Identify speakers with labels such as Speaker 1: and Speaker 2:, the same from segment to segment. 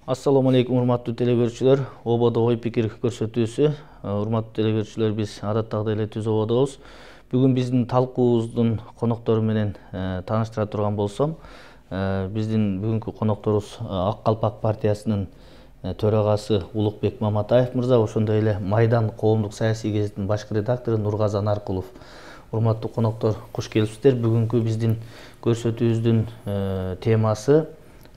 Speaker 1: Assalamu алейкум, урматтуу телекөрүүчүлөр. Ободо ой пикир көрсөтүүсү. Урматтуу телекөрүүчүлөр, биз адаттагыдай эле түз ободобуз. Бүгүн биздин талкуубуздун коноктору менен тааныштыра турган болсом, биздин бүгүнкү конокторубуз Ак Калпак партиясынын төрагасы Улукбек Маматаев мырза, ошондой эле Майдан коомдук саясий гезитинин башкы редактору Нургазан Аркулов. Урматтуу коноктор, куш келипсиздер. Бүгүнкү биздин көрсөтүүбүздүн темасы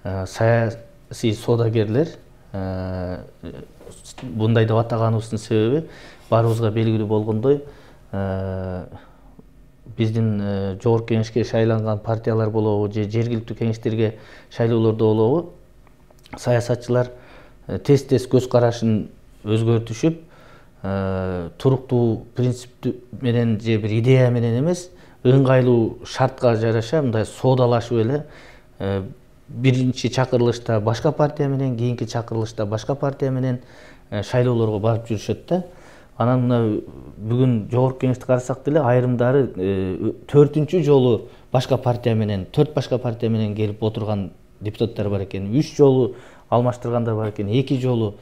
Speaker 1: саясий соодагерлер. Мындай деп атаганыбыздын себеби баарыбызга белгилүү болгондой, биздин жогорку кеңешке шайланган партиялар болобу же жергиликтүү кеңештерге шайлоолордо болобу, саясатчылар тез көз карашын өзгөртүшүп, туруктуу принцип менен же бир идея менен эмес, ыңгайлуу шартка жараша мындай соодалашып эле биринчи чакырылышта башка партия менен, кийинки чакырылышта башка партия менен шайлоолорго барып жүрүшөт да. Анан мына бүгүн жогорку кеңешти карасак деле айрымдары 4-үнчү жолу башка партия менен, 4 башка партия менен келип отурган депутаттар бар экен. 3 жолу алмаштыргандар бар экен, 2 жолу.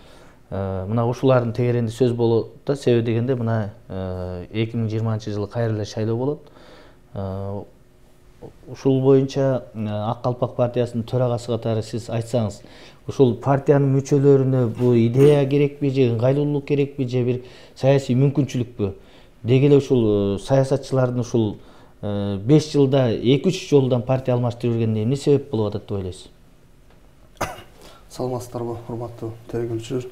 Speaker 1: Мына ушулардын тегеренди сөз болот да. Себеби дегенде мына 2020-жылы кайра эле шайлоо болот. Ушул боюнча Ак Калпак партиясынын төрагасы катары сиз айтсаңыз, ушул партиянын мүчөлөрүнө бул идея керекпи же ыңгайлуулук керекпи же бир саясий мүмкүнчүлүкпү? Деги эле ушул саясатчылардын ушул 5 жылда 2-3 жолдон партия алмаштырып жүргенине эмне себеп болуп атат деп ойлойсуз?
Speaker 2: Саламатсыздарбы, урматтуу телекөрүүчүлөр.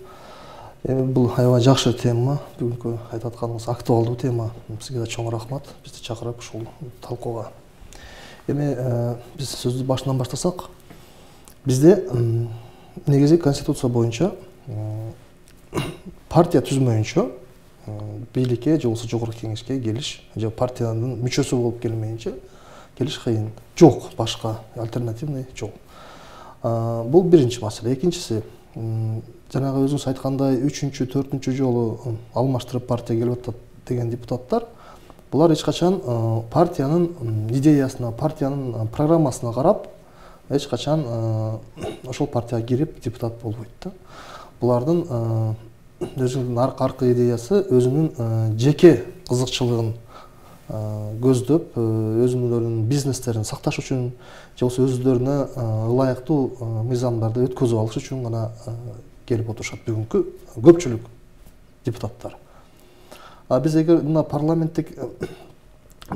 Speaker 2: Бул аябай жакшы тема, бүгүнкү айтып атканыңыз актуалдуу тема. Сизге да чоң рахмат бизди чакырып ушул талкууга. Биз сөздү башынан баштасак, бизде негизи конституция боюнча партия түзмөйүнчө бийликке же болбосо жогорку кеңешке келиш же партиянын мүчөсү болуп келмейинче келиш кыйын. Жок, башка альтернативный жол. Бул биринчи маселе. Экинчиси, жанагы өзүңүз айткандай 3-чү, 4-чү жолу алмаштырып партия келип атат деген депутаттар, булар эч качан партиянын идеясына, партиянын программасына карап, эч качан ошол партияга кирип депутат болбойт да. Булардын өзүнүн аркы идеясы өзүнүн жеке кызыкчылыгын көздөп, өзүнүн бизнестерин сакташ үчүн же болбосо өзүлөрүнө ылайыктуу мыйзамдарды өткөзүп алыш үчүн гана келип отурушат бүгүнкү көпчүлүк депутаттар. Биз эгер мына парламенттик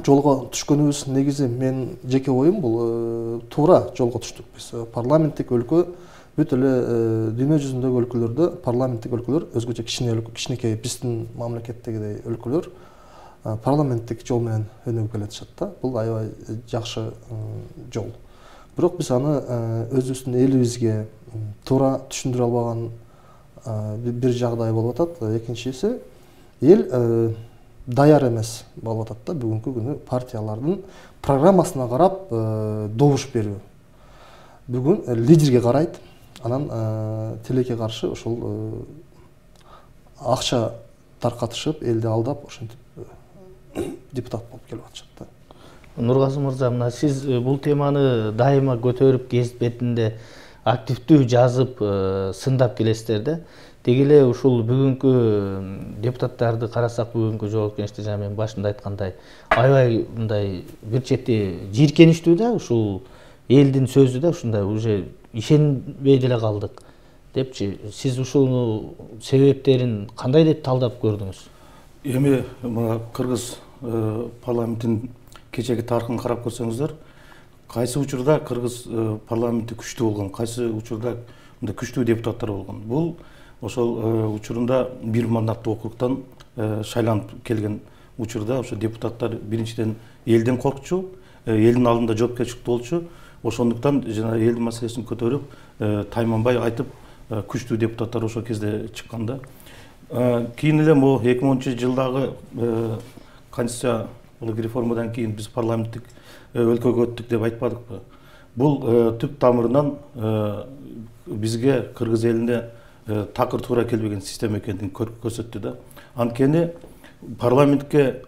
Speaker 2: жолго түшкөнүбүз, негизи мен жеке оюм бул туура жолго түштүк. Биз парламенттик өлкө бүт эле дүйнө жүзүндөгү өлкөлөрдө парламенттик өлкөлөр өзгөчө кичинекей биздин мамлекеттегидей өлкөлөр парламенттик жол менен өнүгүп келатышат да. Бул аябай жакшы жол. Бирок биз аны өзүбүздүн элибизге туура түшүндүрө албаган бир жагдай болуп атат. Экинчиси, эл даяр эмес болуп атат да бүгүнкү күнү партиялардын программасына карап добуш берүү. Бүгүн лидерге карайт, анан тилекке каршы ошол акча таркатышып, элди алдап, ошентип депутат болуп келип атышат да.
Speaker 1: Нургазан мырза, мына сиз бул теманы дайыма көтөрүп, гезит бетинде активдүү жазып, сындап келесиздер да. Деги эле ушул бүгүнкү депутаттарды карасак, бүгүнкү жогорку кеңеште жана мен башында айткандай, аябай мындай бир чети жийиркеничтүү да, ушул элдин сөзү да, ушундай уже ишенбей деле калдык депчи. Сиз ушуну себептерин кандай деп талдап көрдүңүз?
Speaker 3: Эми мына кыргыз парламентин кечеги тарыхын карап көрсөңүздөр, кайсы учурда кыргыз парламенти күчтүү болгон, кайсы учурда мындай күчтүү депутаттар болгон. Бул ошол учурунда бир мандаттуу округтан шайланып келген учурда ошо депутаттар биринчиден элден коркчу, элдин алдында жоопкерчиликтүү болчу. Ошондуктан жана элдин маселесин көтөрүп, тайманбай айтып, күчтүү депутаттар ошол кезде чыккан да. Кийин эле могу 2010-жылдагы конституциялык реформадан кийин биз парламенттик өлкөгө өттүк деп айтпадыкпы? Бул түп тамырынан бизге кыргыз элине такыр туура келбеген система экендигин көрсөттү да. Анткени парламентке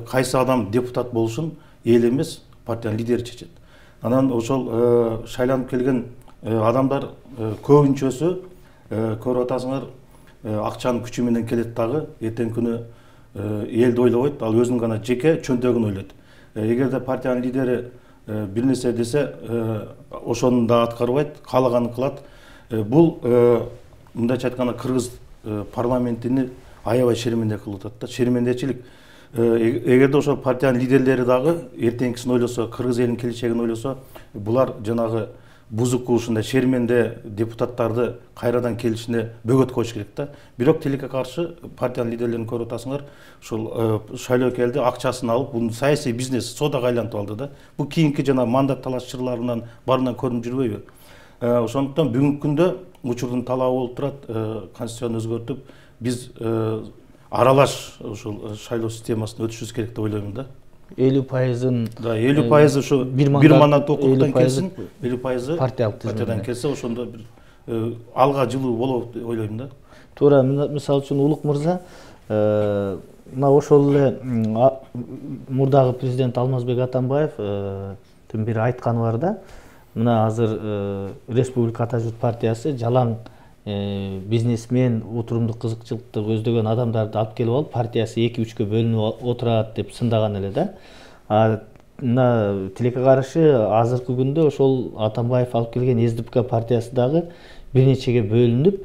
Speaker 3: кайсы адам депутат болушун эл эмес, партиянын лидери чечет. Анан ошол шайланып келген адамдар көбүнчөсү көрүп атасыңар, акчанын күчү менен келет дагы, эртең күнү элди ойлобойт, ал өзүнүн гана жеке чөнтөгүн ойлойт. Эгерде партиянын лидери бир нерсе десе, ошону да аткарбайт, каалаганын кылат. Бул мындайча айтканда кыргыз парламентини аябай шерменде кылып атат да, шермендечилик. Эгерде ошо партиянын лидерлери дагы эртеңкисин ойлосо, кыргыз элинин келечегин ойлосо, булар жанагы бузуку ушундай шерменде депутаттарды кайрадан келишине бөгөт коюш керек да. Бирок тилекке каршы партиянын лидерлерин көрүп атасыңар, ушул шайлоо келди, акчасын алып, бунун саясий бизнес содага айлантып алды да. Бул кийинки жана мандат талашчыларынан барынан көрүнүп жүрбөйбү? Ошондуктан бүгүнкү күндө учурдун талабы болуп турат, конституцияны өзгөртүп, биз аралаш ушул шайлоо системасына өтүшүбүз керек деп ойлоймун да.
Speaker 1: 50%-ын
Speaker 3: да, 50% ушу бир мандат укуктан келсин, 50% партиядан келсе, ошондо бир алга жылуу болот деп ойлойм да.
Speaker 1: Туура, мисалы үчүн Улук мырза, мына ошол эле мурдагы президент Алмазбек Атамбаев бир айтканы бар да. Мына азыр Республика Ата журт партиясы жалаң бизнесмен, отурумдук кызыкчылыкты көздөгөн адамдарды алып келип алып, партиясы 2-3кө бөлүнүп отурат деп сындаган эле да. Мына тилекке каршы азыркы күндө ошол Атамбаев алып келген СДПК партиясы дагы бир нечеге бөлүнүп,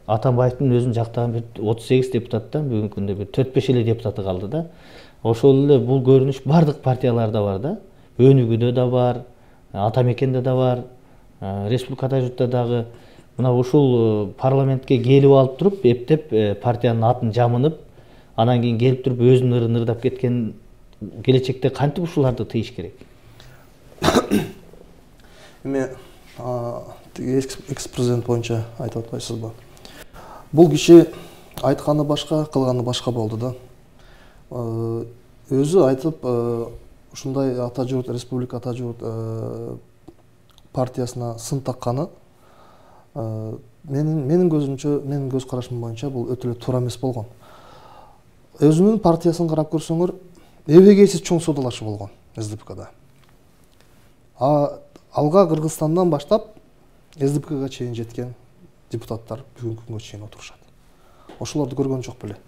Speaker 1: Атамбаевдин өзүн жактаган бир 38 депутаттан бүгүнкү күндө бир 4-5 эле депутаты калды да. Ошол эле бул көрүнүш бардык партияларда бар да. Өнүгүүдө да бар, Ата Мекенде да бар, Республика Ата журтта дагы. Мына ушул парламентке келип алып туруп, эптеп партиянын атын жамынып, анан кийин келип туруп өзүнүн ырын ырдап кеткен келечекте кантип ушуларды тыйыш керек?
Speaker 2: Эми экс-президент боюнча айтып атпайсызбы? Бул киши айтканы башка, кылганы башка болду да. Өзү айтып, ушундай Ата журт, Республика Ата журт партиясына сын такканы менин көзүмчө, менин көз карашым боюнча бул өтө эле туура эмес болгон. Өзүнүн партиясын карап көрсөңөр, эбегейсиз чоң содалашы болгон СДПКда. Алга Кыргызстандан баштап СДПКга чейин жеткен депутаттар бүгүнкү күнгө чейин отурушат. Ошолорду көргөн жок беле.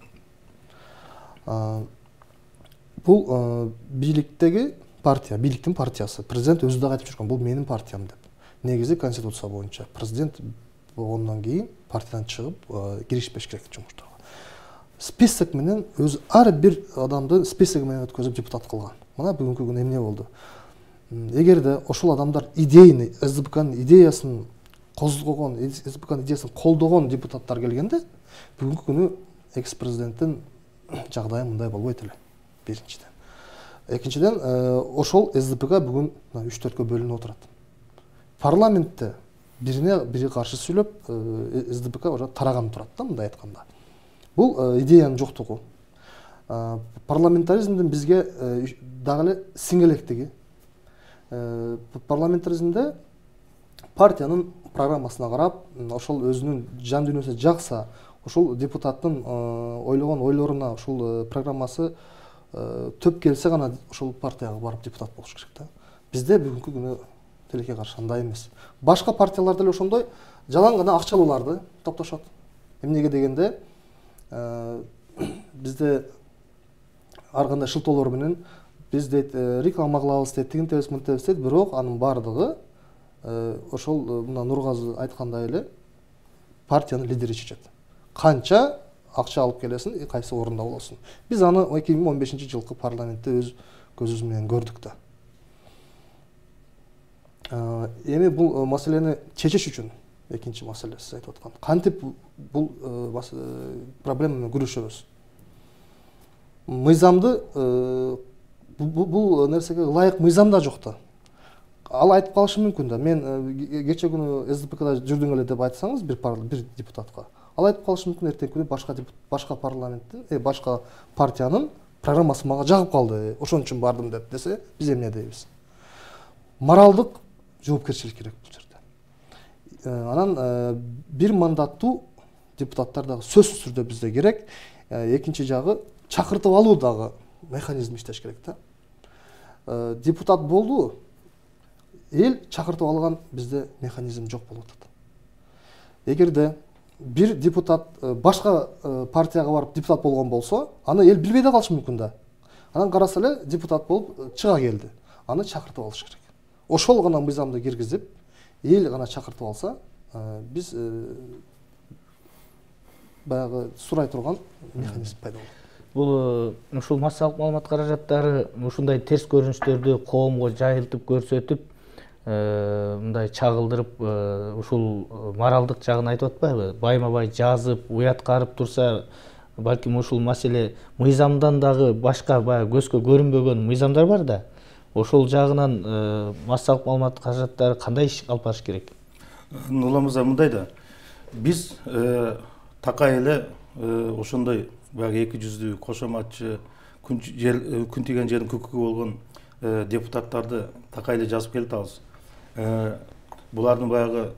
Speaker 2: Бул бийликтеги партия, бийликтин партиясы. Президент өзү да айтып жүргөн, бул менин партиям деп. Негизи конституция боюнча президент болгондон кийин партиядан чыгып киришпеш керек жумуштарга. Список менен өзү ар бир адамды список менен өткөзүп депутат кылган. Мына бүгүнкү күнү эмне болду? Эгерде ошол адамдар идейни, СДПКнын идеясын козгогон, СДПКнын идеясын колдогон депутаттар келгенде, бүгүнкү күнү экс-президенттин жагдайы мындай болбойт эле. Биринчиден. Экинчиден, ошол СДПК бүгүн 3-4кө бөлүнүп отурат. Парламентте бирине бири каршы сүйлөп, СДПК уже тараган турат да, мындай айтканда. Бул идеянын жоктугу. Парламентаризмдин бизге дагы эле сиңелектиги. Парламентаризмде партиянын программасына карап, ошол өзүнүн жан дүйнөсү жакса, ошол депутаттын ойлогон ойлоруна ошол программасы төп келсе гана ошол партияга барып депутат болуш керек да. Бизде бүгүнкү күнү тилекке каршы андай эмес. Башка партияларда эле ошондой жалаң гана акчалууларды топтошот. Эмнеге дегенде, бизде ар кандай шылтоолор менен биз дейт реклама кылабыз дейт, тигинтебиз мынтебиз дейт, бирок анын баардыгы ошол мына Нургазы айткандай эле партиянын лидери чечет. Канча акча алып келесин, кайсы орунда болосун. Биз аны 2015-жылкы парламентте өз көзүбүз менен көрдүк да. Эми бул маселени чечиш үчүн экинчи маселе сиз айтып аткан. Кантип бул проблема менен күрөшөбүз? Мыйзамды бул нерсеге ылайык мыйзам да жок да. Ал айтып калышы мүмкүн да. Мен кече күнү СДПКда жүрдүң эле деп айтсаңыз бир депутатка, ал айтып калышы мүмкүн, эртең күнү башка парламенттин, башка партиянын программасы мага жагып калды, ошон үчүн бардым деп десе, биз эмне дейбиз? Моралдык жоопкерчилик керек бул жерде. Анан бир мандаттуу депутаттар дагы сөзсүз түрдө бизде керек. Экинчи жагы чакыртып алуу дагы механизм иштеш керек да. Депутат болду, эл чакыртып алган бизде механизм жок болуп атат. эгерде бир депутат башка партияга барып депутат болгон болсо, аны эл билбей да калышы мүмкүн да. Анан караса эле депутат болуп чыга келди. Аны чакыртып алыш керек. Ошол гана мыйзамды киргизип, эл гана чакыртып алса, биз баягы сурай турган механизм пайда болот.
Speaker 1: Бул ушул массалык маалымат каражаттары ушундай терс көрүнүштөрдү коомго жайылтып көрсөтүп, мындай чагылдырып, ушул моралдык жагын айтып атпайбы? Байма-бай жазып, уят карып турса, балким ушул маселе мыйзамдан дагы башка баягы көзгө көрүнбөгөн мыйзамдар бар да. Ошол жагынан массалык маалымат каражаттары кандай иш алып барыш керек?
Speaker 3: Нуламызда мындай да. Биз такай эле ошондой баягы эки жүздүү, кошоматчы, күн тийген жердин көкөгү болгон депутаттарды такай эле жазып келатабыз. Булардын баягы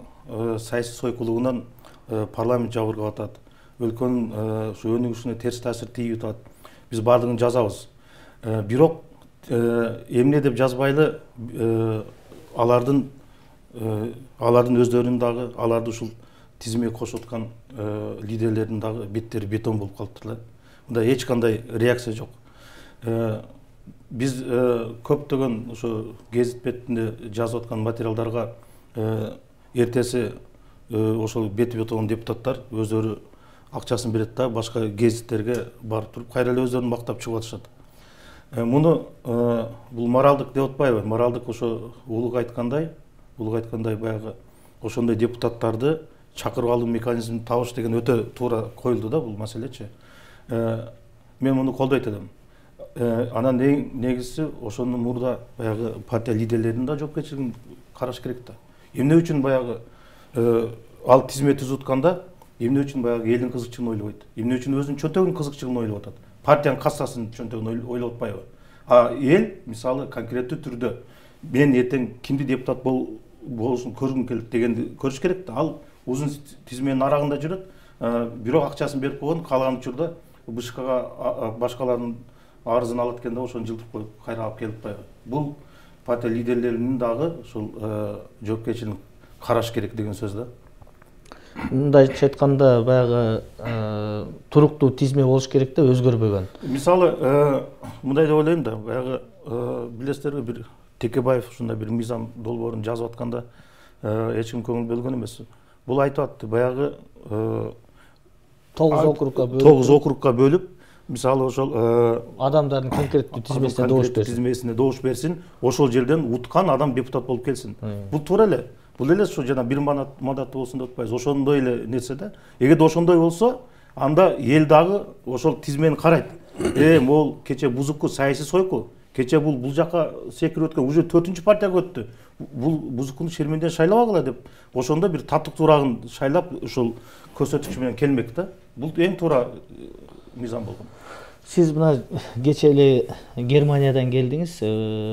Speaker 3: саясий сойкулугунан парламент жабыркап атат. Өлкөнүн ушу өнүгүшүнө терс таасир тийип атат. Биз баардыгын жазабыз. Бирок эмне деп жазбайлы, алардын өздөрүнүн дагы, аларды ушул тизимге кошуп аткан лидерлердин дагы беттери бетон болуп калыптыр. Мында эч кандай реакция жок. Биз көптөгөн ошо гезит бетинде жазып аткан материалдарга эртеси ошол бети бетон депутаттар өздөрү акчасын берет да, башка гезиттерге барып туруп кайра эле өздөрүн мактап чыгып атышат. Муну бул моралдык деп атпайбы? Моралдык ошо улуг айткандай баягы ошондой депутаттарды чакырып алуу механизмин табыш деген өтө туура коюлду да бул маселечи. Мен муну колдойт элем. Анан негизиси ошонун мурда баягы партия лидерлеринин да жоопкерчилигин караш керек да. Эмне үчүн баягы ал тизме түзүтканда, эмне үчүн баягы элдин кызыкчылыгын ойлобойт? Эмне үчүн өзүнүн чөнтөгүнүн кызыкчылыгын ойлоп атат? Партиянын кассасынын чөнтөгүн ойлоп атпайбы? Эл мисалы конкреттүү түрдө мен эртең кимди депутат болушун көргүм келет дегенди көрүш керек да. Ал узун тизменин арагында жүрөт, бирок акчасын берип койгон, каалаган учурда БШКга башкалардын арызын алат экен да, ошону жылтырып коюп кайра алып келип атпайбы? Бул партия лидерлеринин дагы ушул жоопкерчилигин караш керек деген сөз да.
Speaker 1: Мындайча айтканда баягы туруктуу тизме болуш керек да, өзгөрбөгөн.
Speaker 3: Мисалы мындай деп ойлойм да, баягы билесиздерби, бир Текебаев ушундай бир мыйзам долбоорун жазып атканда эч ким көңүл бөлгөн эмес. Бул айтып атты, баягы 9 округка бөлүп, мисалы ошол
Speaker 1: адамдардын конкреттүү
Speaker 3: тизмесине добуш берсин, ошол жерден уткан адам депутат болуп келсин. Бул туура эле. Бул эле ушу жана бир мандат болсун деп атпайбыз. Ошондой эле нерсе да. Эгерде ошондой болсо, анда эл дагы ошол тизмени карайт. Могул кече бузуку саясий сойку, кече бул жака секирип өткөн, уже 4-чү партияга өттү. Бул бузукуну шерменден шайлабагыла деп, ошондо бир татык туурагын шайлап ушул көрсөткүч менен келмек да. Бул эң туура мыйзам болгон.
Speaker 1: Сиз мына кече эле Германиядан келдиңиз,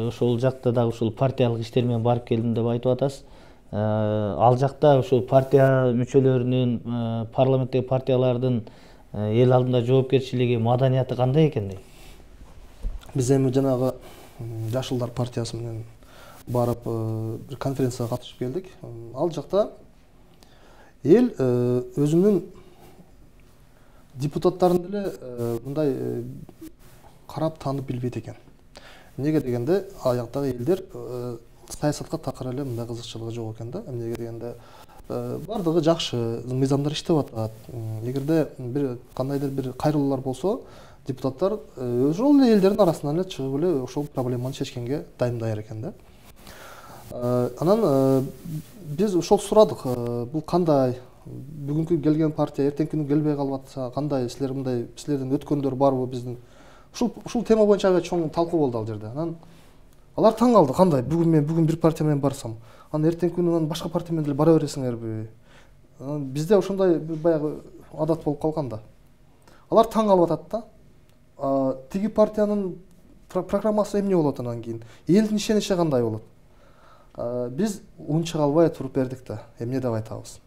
Speaker 1: ошол жакта дагы ушул партиялык иштер менен барып келдим деп айтып атасыз. Ал жакта ушул партия мүчөлөрүнүн, парламенттеги партиялардын эл алдында жоопкерчилиги, маданияты кандай экен дейм?
Speaker 2: Биз эми жанагы Жашылдар партиясы менен барып бир конференцияга катышып келдик. Ал жакта эл өзүнүн депутаттарын деле мындай карап таанып билбейт экен. Эмнеге дегенде, ал жактагы элдер саясатка такыр эле мындай кызыкчылыгы жок экен да. Эмнеге дегенде, бардыгы жакшы, мыйзамдар иштеп атат. Эгерде бир кандайдыр бир кайрылуулар болсо, депутаттар ошол элдердин арасынан эле чыгып эле ошол проблеманы чечкенге дайыр экен да. Анан биз ошол сурадык, бул кандай, бүгүнкү келген партия эртеңки күнү келбей калып атса кандай, силер мындай, силердин өткөндөр барбы биздин? Ушул тема боюнча чоң талкуу болду ал жерде. Анан алар таң калды, кандай, бүгүн бир партия менен барсам, анан эртеңки күнү башка партия менен деле бара бересиңерби? Бизде ошондой баягы адат болуп калган да. Алар таң калып атат да. Тиги партиянын программасы эмне болот анан кийин? Элдин ишеничи кандай болот? Биз унча калбай туруп бердик да. Эмне деп айтабыз?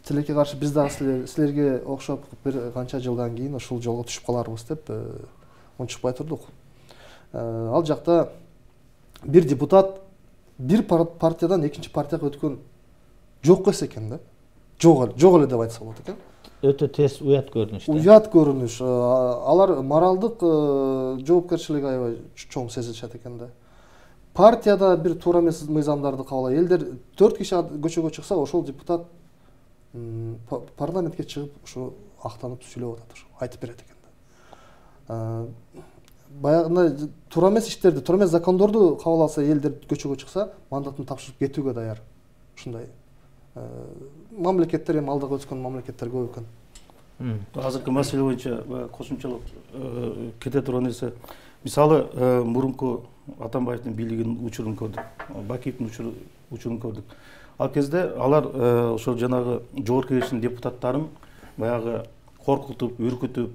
Speaker 2: Тилекке каршы биз дагы силерге окшоп бир канча жылдан кийин ушул жолго түшүп каларбыз деп унчукпай турдук. Ал жакта бир депутат бир партиядан экинчи партияга өткөн жок экен да. жок эле деп айтса болот экен.
Speaker 1: Өтө терс, уят көрүнүш.
Speaker 2: Уят көрүнүш. Алар моралдык жоопкерчилиги аябай чоң сезилишет экен да. Партияда бир туура эмес мыйзамдарды кабыл алып, элдер 4 киши көчөгө чыкса, ошол депутат парламентке чыгып ушу актанып сүйлөп атат, айтып берет экен да. Баягындай туура эмес иштерди, туура эмес закондорду кабыл алса, элдер көчөгө чыкса, мандатын тапшырып кетүүгө даяр. Ушундай мамлекеттер, эми алдыга өткөн мамлекеттер көп экен.
Speaker 3: Азыркы маселе боюнча кошумчалап кете турган нерсе, мисалы мурунку Атамбаевдин бийлигинин учурун көрдүк, Бакиевдин учурун көрдүк. Ал кезде алар ошол жанагы жогорку кеңештин депутаттарын баягы коркутуп, үркүтүп,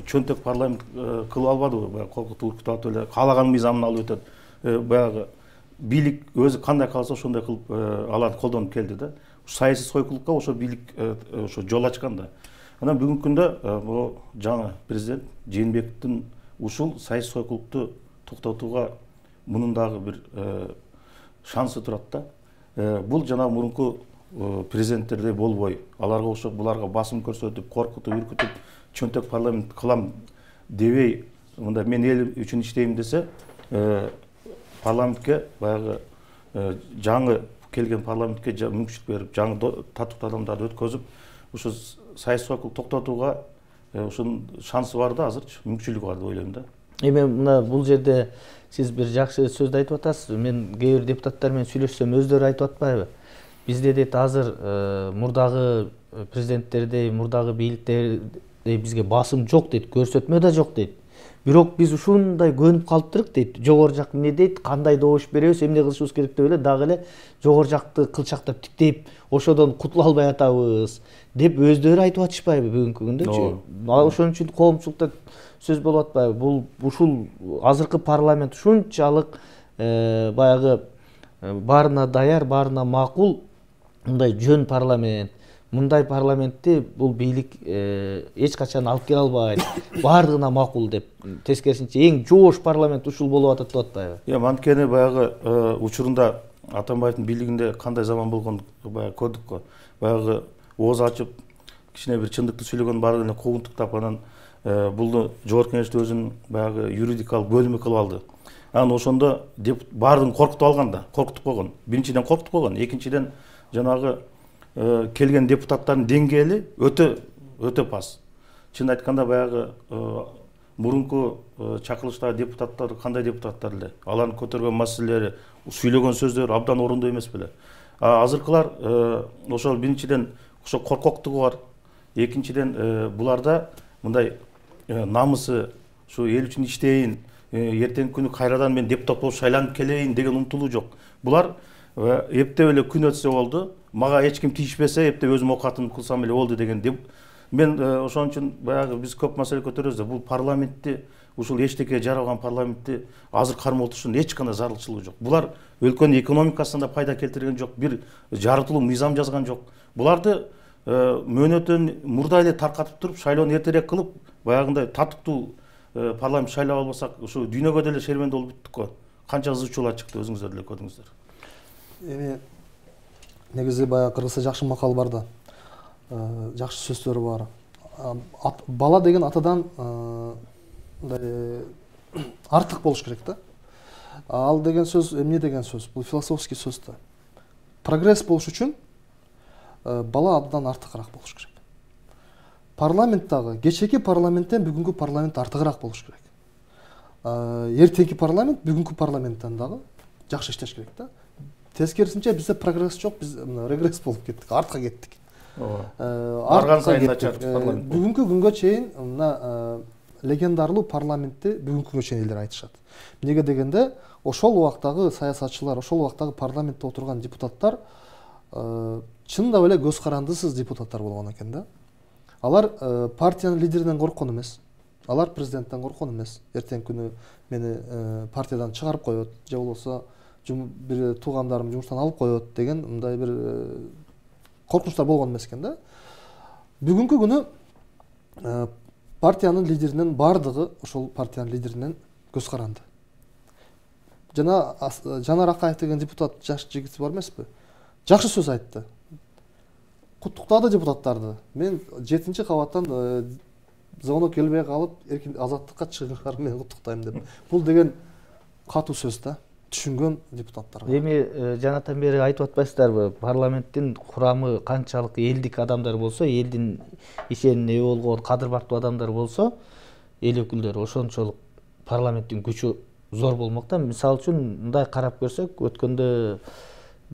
Speaker 3: чөнтөк парламент кылып албадыбы? Баягы коркутуп, үркүтүп алып эле каалаган мыйзамын алып өтөт. Баягы бийлик өзү кандай кааласа ошондой кылып аларды колдонуп келди да. Саясий сойкулукка ошо бийлик ошо жол ачкан да. Анан бүгүнкү күндө бул жаңы президент Жээнбековдун ушул саясий сойкулукту токтотууга мунун дагы бир шансы турат да. Бул жана мурунку президенттердей болбой, аларга окшоп буларга басым көрсөтүп, коркутуп, үркүтүп, чөнтөк парламент кылам дебей, мындай мен эл үчүн иштейм десе, парламентке баягы жаңы келген парламентке мүмкүнчүлүк берип, жаңы татыктуу адамдарды өткөзүп, ушу саясий сойкулук токтотууга ушунун шансы бар да, азырчы мүмкүнчүлүгү бар деп ойлойм да.
Speaker 1: Эми мына бул жерде сиз бир жакшы сөздү айтып атасыз. Мен кээ бир депутаттар менен сүйлөшсөм, өздөрү айтып атпайбы? Бизде дейт азыр мурдагы президенттердей, мурдагы бийликтердей бизге басым жок дейт, көрсөтмө да жок дейт. Бирок биз ушундай көнүп калыптырык дейт. Жогору жак эмне дейт, кандай добуш беребиз, эмне кылышыбыз керек деп эле дагы эле жогору жакты кылчактап тиктейп, ошодон кутула албай атабыз деп өздөрү айтып атышпайбы бүгүнкү күндөчү? Ошон үчүн коомчулукта сөз болуп атпайбы? Бул ушул азыркы парламент ушунчалык баягы баарына даяр, баарына макул, мындай жөн парламент. Мындай парламентти бул бийлик эч качан алып келе албайт, баардыгына макул деп. Тескерисинче эң жоош парламент ушул болуп атат деп атпайбы?
Speaker 3: Анткени баягы учурунда Атамбаевдин бийлигинде кандай заман болгонун баягы көрдүк го. Баягы ооз ачып, кичине бир чындыкты сүйлөгөн баардыгына куугунтуктап, анан бул жогорку кеңешти өзүнүн баягы юридикалык бөлүмү кылып алды. Анан ошондо баардыгын коркутуп алган да, коркутуп койгон. Биринчиден коркутуп койгон, экинчиден жанагы келген депутаттардын деңгээли өтө пас. Чын айтканда баягы мурунку чакырылыштагы депутаттар кандай депутаттар эле? Алардын көтөргөн маселелери, сүйлөгөн сөздөрү абдан орундуу эмес беле? Азыркылар ошол биринчиден ошо коркоктугу бар. Экинчиден буларда мындай намысы, ушу эл үчүн иштейин, эртеңки күнү кайрадан мен депутат болуп шайланып келейин деген умтулуу жок. Булар эптеп эле күн өтсө болду, мага эч ким тийишпесе, эптеп өзүм окатымды кылсам эле болду деген. Мен ошон үчүн баягы биз көп маселе көтөрөбүз да, бул парламентти, ушул эчтеке жаралган парламентти азыр кармоотушунун эч кандай зарылчылыгы жок. Булар өлкөнүн экономикасына да пайда келтирген жок, бир жарытылуу мыйзам жазган жок. Буларды мөөнөтөн мурда эле таркатып туруп, шайлоону эртерээк кылып, баягындай татыктуу парламент шайлап албасак, ушу дүйнөгө деле шерменде болуп бүттүк го. Канча ызы чуулар чыкты, өзүңүздөр деле көрдүңүздөр.
Speaker 2: Эми негизи баягы кыргызда жакшы макал бар да, жакшы сөздөрү бар. Бала деген атадан артык болуш керек да. Ал деген сөз эмне деген сөз? Бул философский сөз да. Прогресс болуш үчүн бала атадан артыгыраак болуш керек. Парламент дагы кечеки парламенттен бүгүнкү парламент артыгыраак болуш керек. Эртеңки парламент бүгүнкү парламенттен дагы жакшы иштеш керек да. Тескерисинче бизде прогресс жок, биз регресс болуп кеттик, артка кеттик.
Speaker 3: Арган сайын начар парламент.
Speaker 2: Бүгүнкү күнгө чейин мына легендарлуу парламентти бүгүнкү күнгө чейин элдер айтышат. Эмнеге дегенде, ошол убактагы саясатчылар, ошол убактагы парламентте отурган депутаттар чындап эле көз карандысыз депутаттар болгон экен да. Алар партиянын лидеринен корккон эмес. Алар президенттен корккон эмес. Эртеңки күнү мени партиядан чыгарып коет, же болбосо бир туугандарым жумуштан алып коет деген мындай бир коркунучтар болгон эмес экен да. Бүгүнкү күнү партиянын лидеринен бардыгы ошол партиянын лидеринен көз каранды. Жанар Акаев деген депутат жаш жигит бар эмеспи? Жакшы сөз айтты. куттуктады депутаттарды. Мен 7-чи кабаттан звонок келбей калып, эркин азаттыкка чыгыңар, мен куттуктайм деп. Бул деген катуу сөз да. Түшүнгөн депутаттарга.
Speaker 1: Эми жанатан бери айтып атпайсыздарбы, парламенттин курамы канчалык элдик адамдар болсо, элдин ишенине ээ болгон кадыр бартуу адамдар болсо, эл өкүлдөрү ошончолук парламенттин күчү зор болмок да. Мисалы үчүн мындай карап көрсөк, өткөндө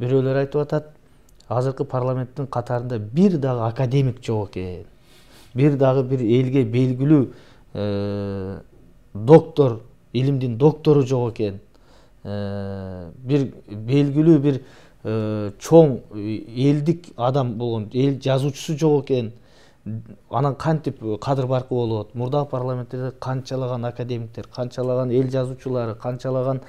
Speaker 1: бирөөлөр айтып атат, азыркы парламенттин катарында бир дагы академик жок экен. Бир дагы бир элге белгилүү доктор, илимдин доктору жок экен. Бир белгилүү бир чоң элдик адам болгон, эл жазуучусу жок экен. Анан кантип кадыр баркы болот? Мурдагы парламенттерде канчалаган академиктер, канчалаган эл жазуучулары, канчалаган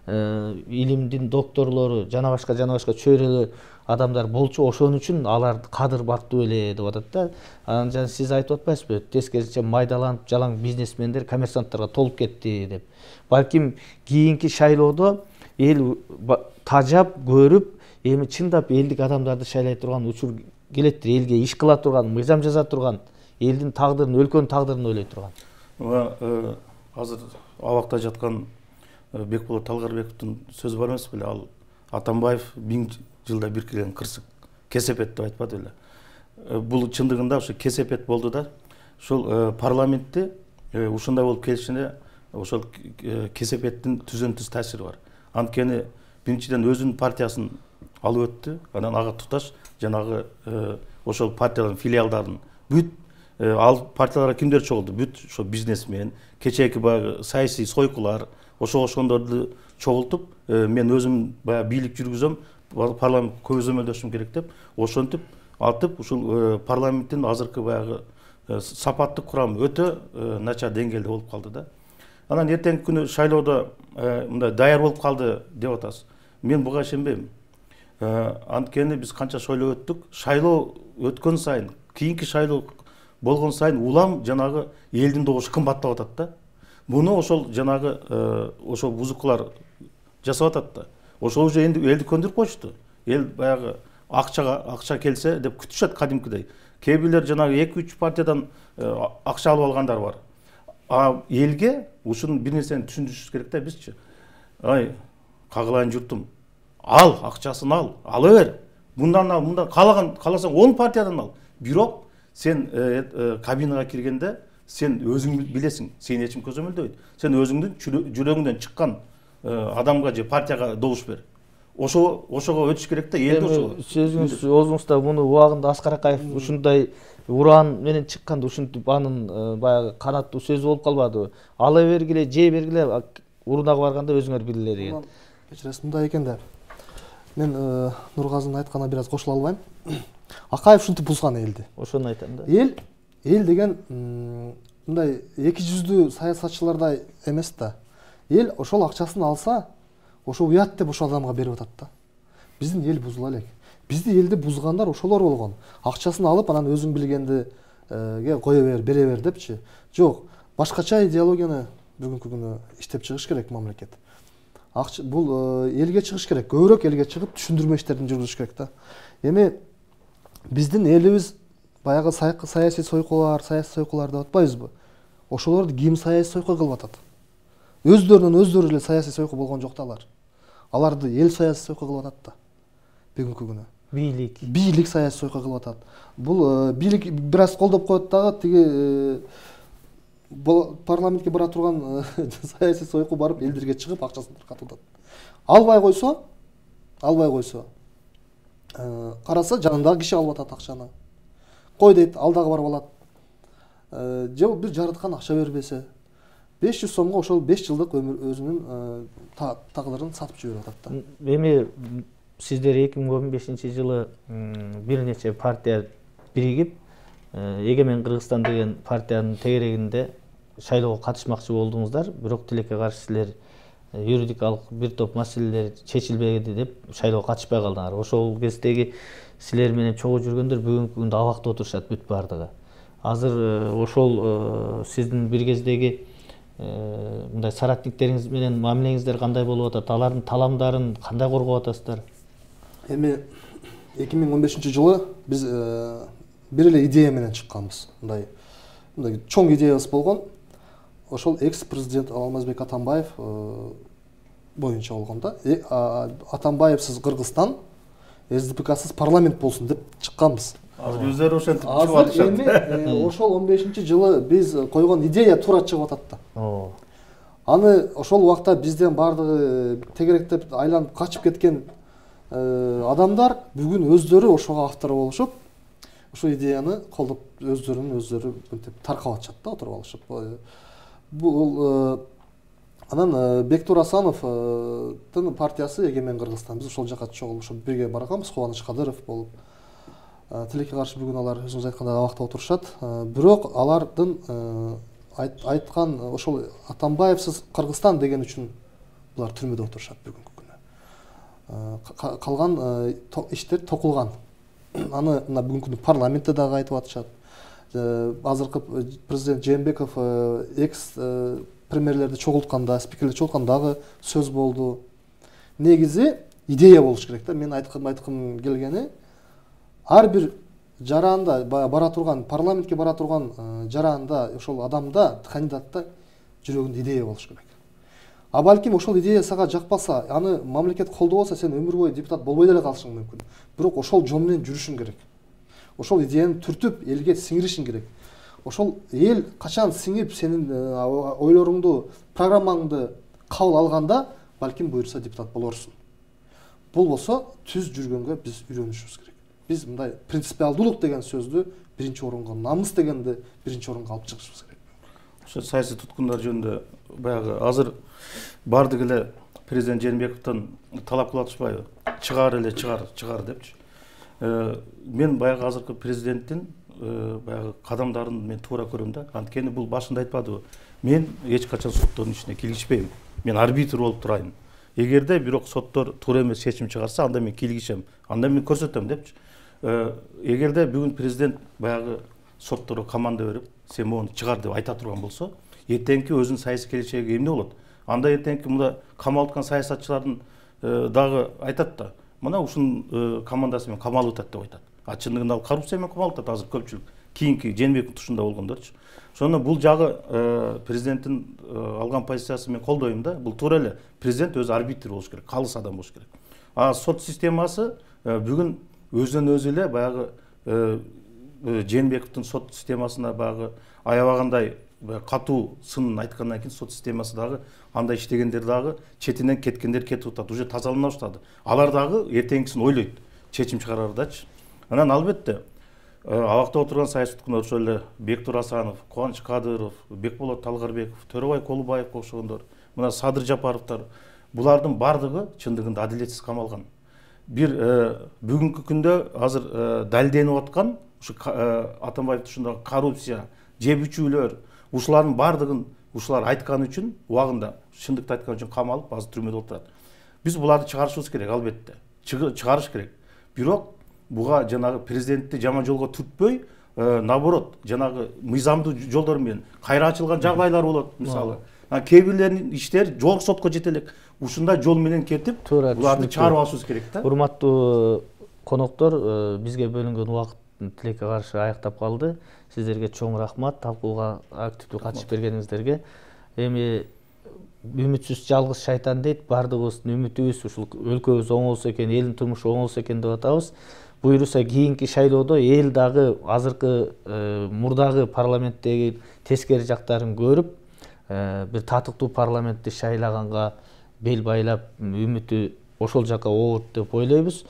Speaker 1: илимдин докторлору, жана башка чөйрөлүү адамдар болчу, ошон үчүн алар кадыр бартуу эле деп атат да. Анан жана сиз айтып атпайсызбы, тескерисинче майдаланып жалаң бизнесмендер, коммерсанттарга толуп кетти деп. Балким кийинки шайлоодо эл тажап көрүп, эми чындап элдик адамдарды шайлай турган учур келеттир, элге иш кыла турган, мыйзам жаза турган, элдин тагдырын, өлкөнүн тагдырын ойлой турган.
Speaker 3: Азыр абакта жаткан Бекболот Талгарбековдун сөзү бар эмес беле? Ал Атамбаев 1000 жылда бир келген кырсык кесепет деп айтпады беле? Бул чындыгында ошо кесепет болду да. Ошол парламентте ушундай болуп келишине ошол кесепеттин түзөн-түз таасири бар. Анткени биринчиден өзүнүн партиясын алып өттү, анан ага туташ жанагы ошол партиялардын филиалдарын бүт ал партияларга кимдер чогулду? Бүт ошо бизнесмен, кечээки баягы саясий сойкулар, ошондорду чогултуп, мен өзүм баягы бийлик жүргүзөм, парламент көзөмөлдөшүм керек деп, ошентип алтып ушул парламенттин азыркы баягы сапаттык курамы өтө начар деңгээлде болуп калды да. Анан эртеңки күнү шайлоодо мындай даяр болуп калды деп атасыз. Мен буга ишенбейм. Анткени биз канча шайлоо өттүк, шайлоо өткөн сайын, кийинки шайлоо болгон сайын улам жанагы элдин добушу кымбаттап атат да. Муну ошол жанагы ошол бузукулар жасап атат да. Ошол уже элди көндүрүп коюшту. Эл баягы акча келсе деп күтүшөт кадимкидей. Кээ бирлер жанагы 2-3 партиядан акча алып алгандар бар. Элге ушунун бир нерсени түшүндүрүш керек да бизчи. Ай, кагылайын журтум. Ал, акчасын ала бер. Мындан кааласаң 10 партиядан ал. Бирок сен кабинага киргенде сен өзүң билесиң, сени эч ким көзөмөлдөбөйт. Сен өзүңдүн жүрөгүңдөн чыккан адамга же партияга добуш бер. Ошого өтүш керек да, элди ошого.
Speaker 1: Сөзүңүз өзүңүзда муну убагында Аскар Акаев ушундай уран менен чыкканда ушинтип анын баягы канаттуу сөзү болуп калбадыбы? Ала бергиле, жей бергиле, урунага барганда өзүңөр билгиле деген.
Speaker 2: Кечиресиз, мындай экен да. Мен Нургазынын айтканына бир аз кошула албайм. Акаев ушинтип бузган элди.
Speaker 1: Ошону айтам да.
Speaker 2: Эл деген мындай эки жүздүү саясатчылардай эмес да. Эл ошол акчасын алса, ошо уят деп ошол адамга берип атат да. Биздин эл бузула элек. Бизди элди бузгандар ошолор болгон. Акчасын алып, анан өзүң билгенди кое бер, бере бер депчи. Жок, башкача идеологияны бүгүнкү күнү иштеп чыгыш керек мамлекет. Бул элге чыгыш керек, көбүрөөк элге чыгып түшүндүрмө иштерин жүргүзүш керек да. Эми биздин элибиз баягы саясий сойкулар деп атпайбызбы? Ошолорду ким саясий сойку кылып атат? Өздөрүнөн эле саясий сойку болгон жок да алар. Аларды эл саясий сойку кылып атат да. Бүгүнкү күнү. Бийлик саясий сойку кылып атат. Бул бийлик бир аз колдоп коет дагы, тиги парламентке бара турган саясий сойку барып элдерге чыгып акчасын таркатып атат. Албай койсо караса жанындагы киши алып атат акчаны. Кой дейт, ал дагы барып алат. Же бир жарыткан акча бербесе 500 сомго ошол 5 жылдык өзүнүн тагдырын сатып жиберип атат да.
Speaker 1: Эми сиздер 2015 жылы бир нече партия биригип Эгемен Кыргызстан деген партиянын тегерегинде шайлоого катышмакчы болдуңуздар, бирок тилекке каршы силер юридикалык бир топ маселелер чечилбеди деп шайлоого катышпай калдыңар. Ошол кездеги силер менен чогуу жүргөндөр бүгүнкү күндө абакта отурушат бүт бардыгы. Азыр ошол сиздин бир кездеги мындай соратниктериңиз менен мамилеңиздер кандай болуп атат? Алардын таламдарын кандай коргоп атасыздар?
Speaker 2: Эми 2015 жылы биз бир эле идея менен чыкканбыз. Мындай чоң идеябыз болгон. Ошол экс-президент Алмазбек Атамбаев боюнча болгон да. Атамбаевсыз Кыргызстан, СДПКсыз парламент болсун деп чыкканбыз.
Speaker 3: Азыр өздөрү ошентип чыгып
Speaker 2: Азыр
Speaker 3: атышат.
Speaker 2: эми ошол 15-жылы биз койгон идея туура чыгып атат да. Аны ошол убакта бизден бардыгы тегеректеп айланып качып кеткен адамдар бүгүн өздөрү ошого автор болушуп, ошол идеяны колдоп өздөрү мынтип таркап атышат да, отуруп алышып. Бул анан Бектур Асановдун партиясы Эгемен Кыргызстан, биз ошол жака чогулушуп бирге барганбыз. Кубаныч Кадыров болуп, тилекке каршы бүгүн алар өзүңүз айткандай абакта отурушат. Бирок алардын айткан ошол Атамбаевсыз Кыргызстан деген үчүн булар түрмөдө отурушат бүгүнкү күнү. Калган иштер токулган. Аны мына бүгүнкү күнү парламентте дагы айтып атышат. Азыркы президент Жээнбеков экс премьерлерди чогултканда, спикерлерди чогултканда дагы сөз болду. Негизи идея болуш керек да. Мен айткым келгени, ар бир жараанда бара турган, парламентке бара турган жараанда ошол адамда, кандидатта жүрөгүндө идея болуш керек. А балким ошол идея сага жакпаса, аны мамлекет колдобосо, сен өмүр бою депутат болбой деле калышың мүмкүн. Бирок ошол жол менен жүрүшүң керек. Ошол идеяны түртүп, элге сиңиришиң керек. Ошол эл качан сиңип, сенин ойлоруңду, программаңды кабыл алганда, балким буйрса депутат болорсуң. Болбосо түз жүргөнгө биз үйрөнүшүбүз керек. Биз мындай принципиалдуулук деген сөздү биринчи орунга, намыс дегенди биринчи орунга алып чыгышыбыз керек.
Speaker 3: Ошо саясий туткундар жөнүндө баягы азыр бардык эле президент Жээнбековдон талап кылып атышпайбы? Чыгар эле, чыгар депчи. Мен баягы азыркы президенттин баягы кадамдарын мен туура көрөм да. Анткени бул башында айтпадыбы? Мен эч качан соттордун ишине киргизбейм. Мен арбитр болуп турайын. Эгерде бирок соттор туура эмес чечим чыгарса, анда мен киргизем. Анда мен көрсөтөм депчи. Эгерде бүгүн президент баягы сотторго команда берип, сен мону чыгар деп айта турган болсо, эртеңки өзүнүн саясий келечеги эмне болот? Анда эртеңки мында камалып аткан саясатчылардын дагы айтат да, мына ушунун командасы менен камалып атат деп айтат. А чындыгында ал коррупция менен камалып атат азыр көпчүлүк. Кийинки Жээнбековдун тушунда болгондорчу. Ошондо бул жагы президенттин алган позициясы мен колдойм да. Бул туура эле президент өзү арбитр болуш керек, калыс адам болуш керек. А сот системасы бүгүн өзүнөн өзү эле баягы Жээнбековдун сот системасына баягы аябагандай катуу сынын айткандан кийин сот системасы дагы андай иштегендер дагы четинен кеткендер кетип атат, уже тазалана баштады. Алар дагы эртеңкисин ойлойт, чечим чыгарардачы. Анан албетте абакта отурган саясий туткундар ошол эле Бектур Асанов, Кубаныч Кадыров, Бекболот Талгарбеков, Төрөбай Колубаевге окшогондор, мына Садыр Жапаровдор, булардын бардыгы чындыгында адилетсиз камалган. Бир бүгүнкү күндө азыр далилденип аткан ушу Атамбаев тушундагы коррупция, жебүчүүлөр, ушулардын бардыгын ушулар айткан үчүн убагында чындыкты айткан үчүн камалып азыр түрмөдө отурат. Биз буларды чыгарышыбыз керек, албетте. Чыгарыш керек. Бирок буга жанагы президентти жаман жолго түртпөй, наоборот, жанагы мыйзамдуу жолдор менен кайра ачылган жагдайлар болот, мисалы. Кээ бирлеринин иштери жогорку сотко жете элек. Ушундай жол менен кетип, буларды чыгарып алышыбыз керек да.
Speaker 1: Урматтуу коноктор, бизге бөлүнгөн убакыт тилекке каршы аяктап калды. Сиздерге чоң рахмат, талкууга активдүү катышып бергениңиздерге. Эми үмүтсүз жалгыз шайтан дейт, бардыгыбыздын үмүтүбүз ушул өлкөбүз оң болсо экен, элдин турмушу оң болсо экен деп атабыз. Буйруса кийинки шайлоодо эл дагы азыркы мурдагы парламенттеги тескери жактарын көрүп, бир татыктуу парламентти шайлаганга бел байлап, үмүтү ошол жака оорут деп ойлойбуз.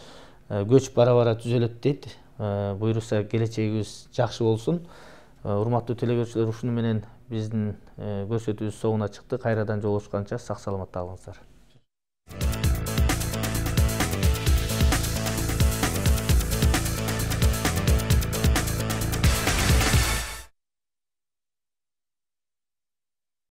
Speaker 1: Көч бара-бара түзөлөт дейт. Буйруса келечегибиз жакшы болсун. Урматтуу телегөрүүчүлөр, ушуну менен биздин көрсөтүүбүз соңуна чыкты. Кайрадан жолугушканча сак саламатта калыңыздар.